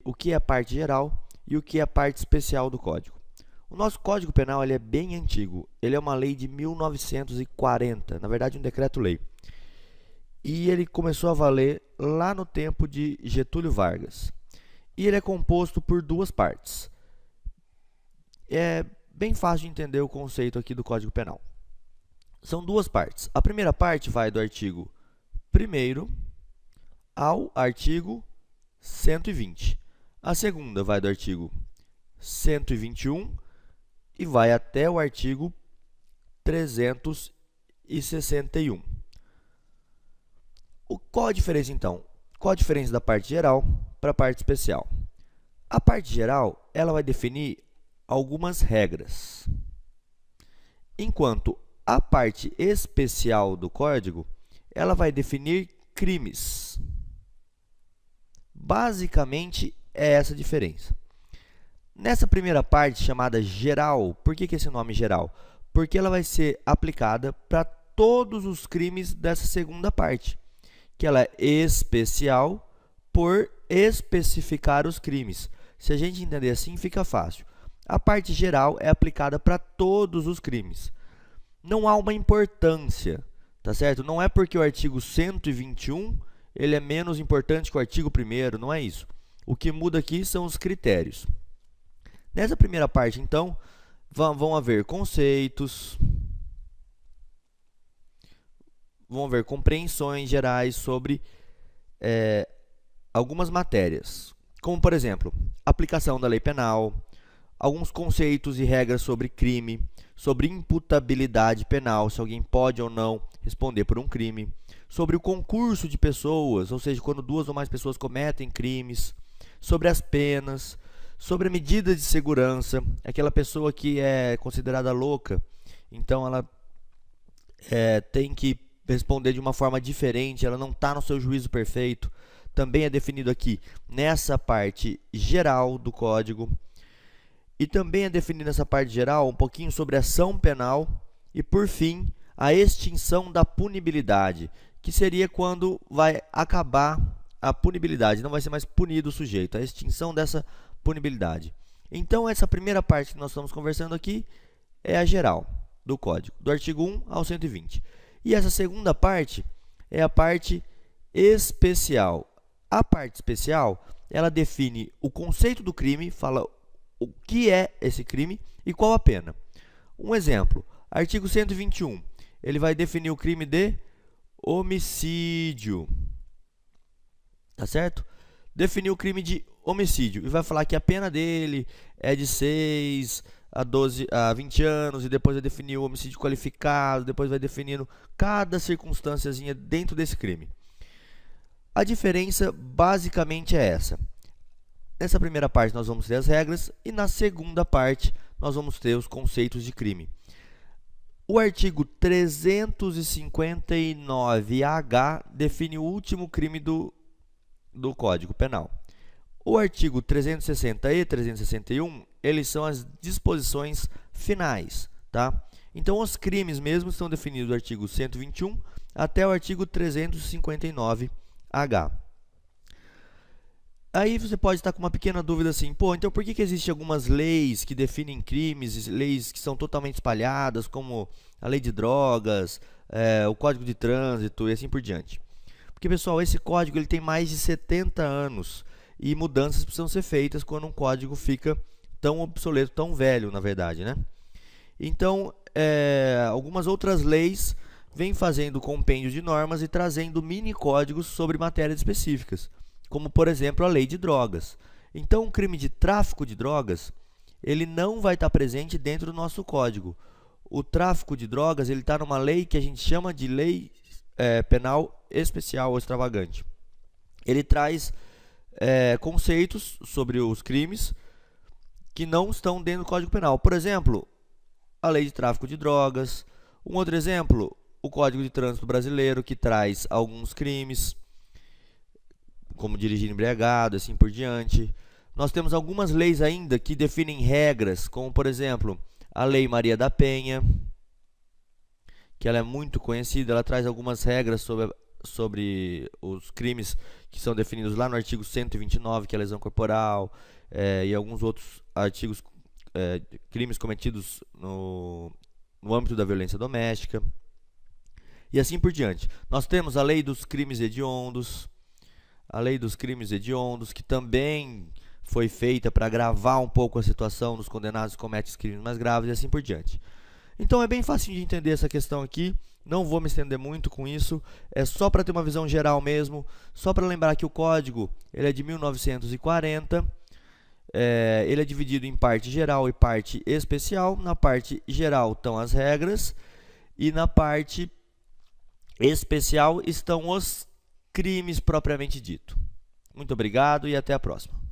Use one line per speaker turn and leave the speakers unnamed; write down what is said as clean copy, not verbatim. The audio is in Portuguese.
o que é a parte geral e o que é a parte especial do Código. O nosso Código Penal ele é bem antigo, ele é uma lei de 1940, na verdade um decreto-lei. E ele começou a valer lá no tempo de Getúlio Vargas. E ele é composto por duas partes. É bem fácil de entender o conceito aqui do Código Penal. São duas partes. A primeira parte vai do artigo 1º ao artigo 120. A segunda vai do artigo 121 e vai até o artigo 361. Qual a diferença, então? Qual a diferença da parte geral para a parte especial? A parte geral ela vai definir algumas regras, enquanto a parte especial do Código ela vai definir crimes. Basicamente, é essa a diferença. Nessa primeira parte, chamada geral, por que esse nome geral? Porque ela vai ser aplicada para todos os crimes dessa segunda parte, que ela é especial por especificar os crimes. Se a gente entender assim, fica fácil. A parte geral é aplicada para todos os crimes. Não há uma importância, tá certo? Não é porque o artigo 121 ele é menos importante que o artigo 1º, não é isso. O que muda aqui são os critérios. Nessa primeira parte, então, vão haver conceitos, vão haver compreensões gerais sobre algumas matérias, como, por exemplo, aplicação da lei penal, alguns conceitos e regras sobre crime, sobre imputabilidade penal, se alguém pode ou não responder por um crime, sobre o concurso de pessoas, ou seja, quando duas ou mais pessoas cometem crimes, sobre as penas, sobre a medida de segurança, aquela pessoa que é considerada louca, então ela tem que responder de uma forma diferente, ela não está no seu juízo perfeito, também é definido aqui nessa parte geral do Código. E também é definido nessa parte geral um pouquinho sobre a ação penal e, por fim, a extinção da punibilidade, que seria quando vai acabar a punibilidade, não vai ser mais punido o sujeito, a extinção dessa punibilidade. Então, essa primeira parte que nós estamos conversando aqui é a geral do Código, do artigo 1 ao 120. E essa segunda parte é a parte especial. A parte especial, ela define o conceito do crime, fala o que é esse crime e qual a pena. Um exemplo, artigo 121, ele vai definir o crime de homicídio, tá certo? Definir o crime de homicídio e vai falar que a pena dele é de 6 a 20 anos e depois vai definir o homicídio qualificado, depois vai definindo cada circunstânciazinha dentro desse crime. A diferença basicamente é essa. Nessa primeira parte nós vamos ter as regras e na segunda parte nós vamos ter os conceitos de crime. O artigo 359-H define o último crime do Código Penal. O artigo 360 e 361, eles são as disposições finais, tá? Então os crimes mesmo estão definidos do artigo 121 até o artigo 359-H. Aí você pode estar com uma pequena dúvida assim, pô, então por que existem algumas leis que definem crimes, leis que são totalmente espalhadas, como a lei de drogas, o Código de Trânsito e assim por diante? Porque, pessoal, esse código ele tem mais de 70 anos e mudanças precisam ser feitas quando um código fica tão obsoleto, tão velho, na verdade, né? Então, algumas outras leis vêm fazendo compêndio de normas e trazendo mini-códigos sobre matérias específicas, como, por exemplo, a lei de drogas. Então, o crime de tráfico de drogas, ele não vai estar presente dentro do nosso código. O tráfico de drogas, ele está numa lei que a gente chama de lei penal especial ou extravagante. Ele traz conceitos sobre os crimes que não estão dentro do Código Penal. Por exemplo, a lei de tráfico de drogas. Um outro exemplo, o Código de Trânsito Brasileiro, que traz alguns crimes, como dirigir embriagado, assim por diante. Nós temos algumas leis ainda que definem regras, como, por exemplo, a Lei Maria da Penha, que ela é muito conhecida, ela traz algumas regras sobre sobre os crimes que são definidos lá no artigo 129, que é a lesão corporal, e alguns outros artigos, crimes cometidos no âmbito da violência doméstica, e assim por diante. Nós temos a lei dos crimes hediondos, que também foi feita para agravar um pouco a situação dos condenados que cometem crimes mais graves e assim por diante. Então é bem fácil de entender essa questão aqui, não vou me estender muito com isso, é só para ter uma visão geral mesmo, só para lembrar que o código ele é de 1940, ele é dividido em parte geral e parte especial. Na parte geral estão as regras e na parte especial estão os crimes propriamente dito. Muito obrigado e até a próxima.